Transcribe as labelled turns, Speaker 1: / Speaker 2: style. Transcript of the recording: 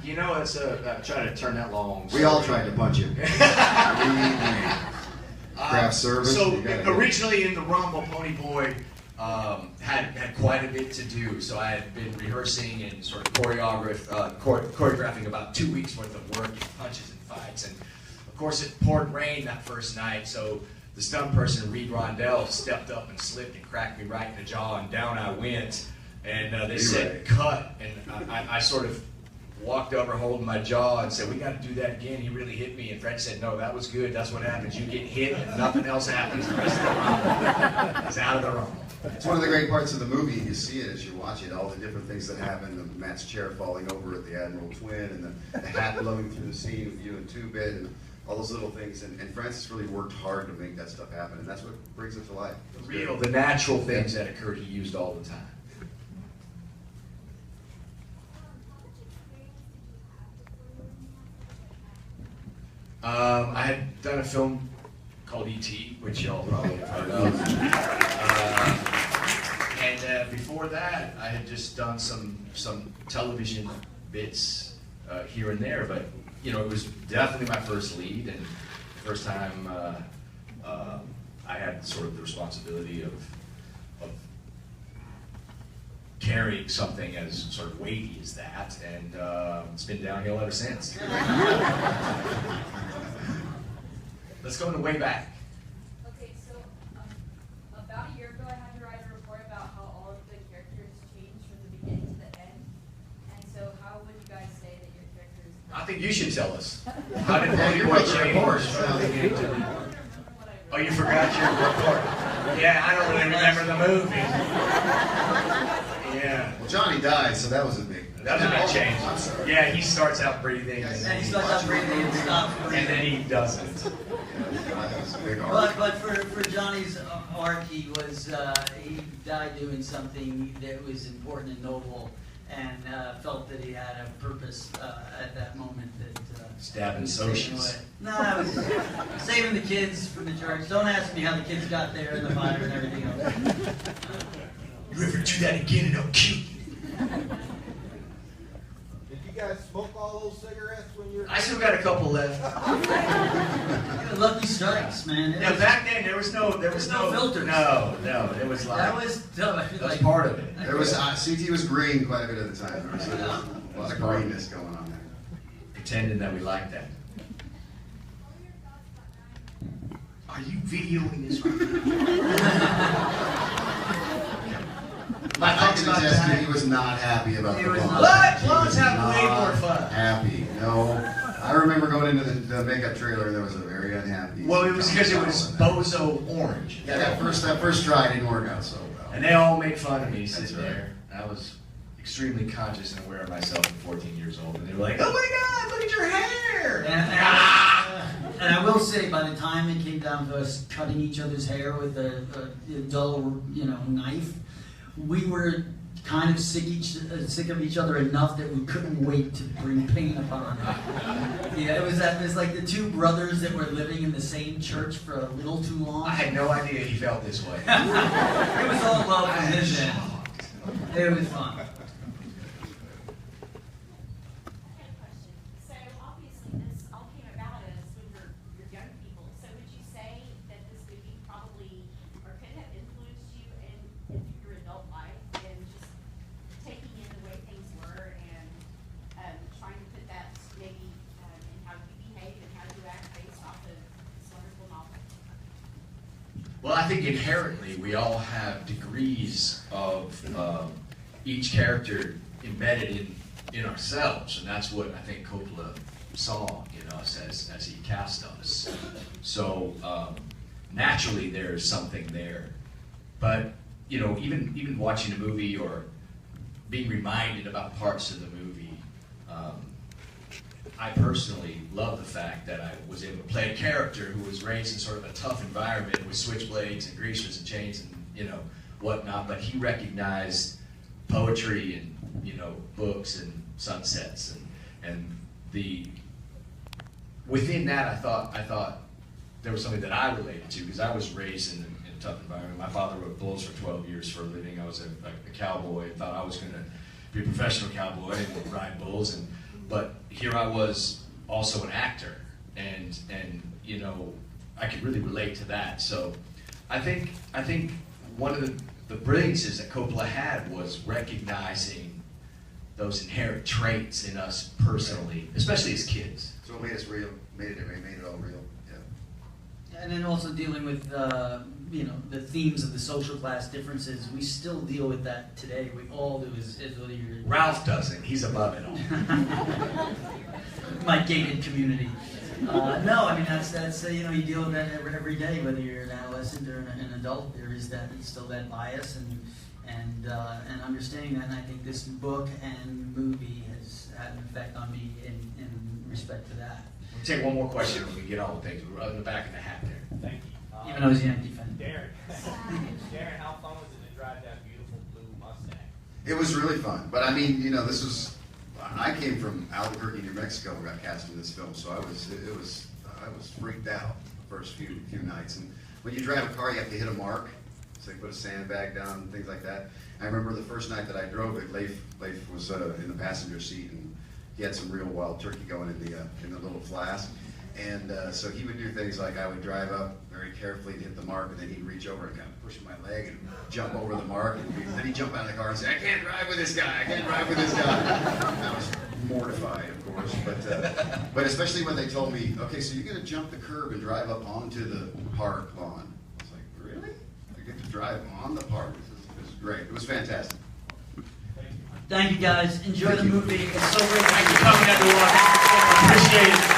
Speaker 1: You know, it's try to turn that long.
Speaker 2: We all tried to punch him. Craft service.
Speaker 1: So originally in the Rumble, Pony Boy had quite a bit to do. So I had been rehearsing and sort of choreographing about 2 weeks worth of work in punches and fights. And of course it poured rain that first night, so the stunt person, Reed Rondell, stepped up and slipped and cracked me right in the jaw, and down I went. And they said, cut. And I sort of walked over holding my jaw and said, we got to do that again. He really hit me. And Fred said, no, that was good. That's what happens. You get hit and nothing else happens. The rest of the rumble is out of the rumble.
Speaker 2: It's one of the great parts of the movie. You see it as you watch it, all the different things that happen. The Matt's chair falling over at the Admiral Twin, and the hat blowing through the scene with you and Two-Bit, and all those little things. And Francis really worked hard to make that stuff happen, and that's what brings it to life.
Speaker 1: The natural things that occur, he used all the time. I had done a film called E.T., which y'all probably have heard of. And before that, I had just done some television bits here and there, but you know, it was definitely my first lead, and the first time I had sort of the responsibility of carrying something as sort of weighty as that, and it's been downhill ever since. Let's go way back.
Speaker 3: Okay, so about a year ago I had to write a report about how all of the characters changed from the beginning to the end. And so how would you guys say that your characters...
Speaker 1: I think you should tell us. How did Pony Boy change from the beginning to the end? Oh, you forgot your report. Yeah, I don't really remember the movie. Yeah.
Speaker 2: Well, Johnny died, so that was a big...
Speaker 1: That was a big change. Yeah, he starts out breathing, and then
Speaker 4: he starts out breathing and stops breathing.
Speaker 1: And then he doesn't.
Speaker 2: That was a big arc.
Speaker 4: But for Johnny's arc, he died doing something that was important and noble, and felt that he had a purpose at that moment. That
Speaker 1: stabbing socials.
Speaker 4: No, I was saving the kids from the church. Don't ask me how the kids got there in the fire and everything else.
Speaker 1: You ever do that again and I'll kill you.
Speaker 5: Did you guys smoke all those cigarettes when you were...
Speaker 1: I still got a couple left.
Speaker 4: Lucky strikes, man.
Speaker 1: Yeah, back then there was no
Speaker 4: filters.
Speaker 1: No, it was like
Speaker 4: that was
Speaker 1: part of it.
Speaker 2: There was CT was green quite a bit of the time. There was a lot of greenness going on there.
Speaker 1: Pretending that we liked that. Are you videoing this right now?
Speaker 2: I can attest that he was not happy about the blonde.
Speaker 1: What? Blondes have way more fun.
Speaker 2: Happy. No. I remember going into the makeup trailer and there was a very unhappy.
Speaker 1: Well, it was because it was bozo orange.
Speaker 2: Yeah, that first try didn't work out so well.
Speaker 1: And they all made fun of me sitting there. I was extremely conscious and aware of myself at 14 years old. And they were like, oh my God, look at your hair!
Speaker 4: And I will say, by the time it came down to us cutting each other's hair with a dull, knife, we were kind of sick of each other enough that we couldn't wait to bring paint upon it. Yeah, it was like the two brothers that were living in the same church for a little too long.
Speaker 1: I had no idea he felt this way.
Speaker 4: It was all love from his end. It was fun.
Speaker 1: Well, I think inherently we all have degrees of each character embedded in ourselves, and that's what I think Coppola saw in us as he cast us. So naturally there's something there, but even watching a movie or being reminded about parts of the movie, I personally love the fact that I was able to play a character who was raised in sort of a tough environment with switchblades and greasers and chains and whatnot, but he recognized poetry and books and sunsets and within that I thought there was something that I related to, because I was raised in a tough environment. My father rode bulls for 12 years for a living. I was a cowboy and thought I was going to be a professional cowboy and ride bulls, and but here I was also an actor, and you know, I could really relate to that. So I think one of the brilliances that Coppola had was recognizing those inherent traits in us personally, especially as kids.
Speaker 2: So it made us real, made it all real. Yeah.
Speaker 4: And then also dealing with, you know, the themes of the social class differences. We still deal with that today. We all do as whether you're...
Speaker 1: Ralph doesn't. He's above it all.
Speaker 4: My gated community. No, I mean, that's you know, you deal with that every day, whether you're an adolescent or an adult. There is that, still that bias and understanding that. And I think this book and movie has had an effect on me in respect to that.
Speaker 1: We'll take one more question when we get on with things. We're in the back of the hat there.
Speaker 6: Thank you.
Speaker 4: Even though he's a Yankee fan.
Speaker 6: Daren. Daren, how fun was it to drive that beautiful blue Mustang?
Speaker 2: It was really fun, but I mean, you know, this was. I came from Albuquerque, New Mexico, and got cast in this film, so I was freaked out the first few nights. And when you drive a car, you have to hit a mark, so you put a sandbag down and things like that. I remember the first night that I drove it, Leif was in the passenger seat, and he had some real wild turkey going in the little flask. And so he would do things like I would drive up very carefully to hit the mark, and then he'd reach over and kind of push my leg and jump over the mark. And then he'd jump out of the car and say, "I can't drive with this guy. I can't drive with this guy." I was mortified, of course, but especially when they told me, "Okay, so you're going to jump the curb and drive up onto the park lawn." I was like, "Really? I get to drive on the park? This is great. It was fantastic."
Speaker 4: Thank you, guys. Enjoy the movie. It's so great.
Speaker 1: Thank you for coming, everyone. Appreciate it.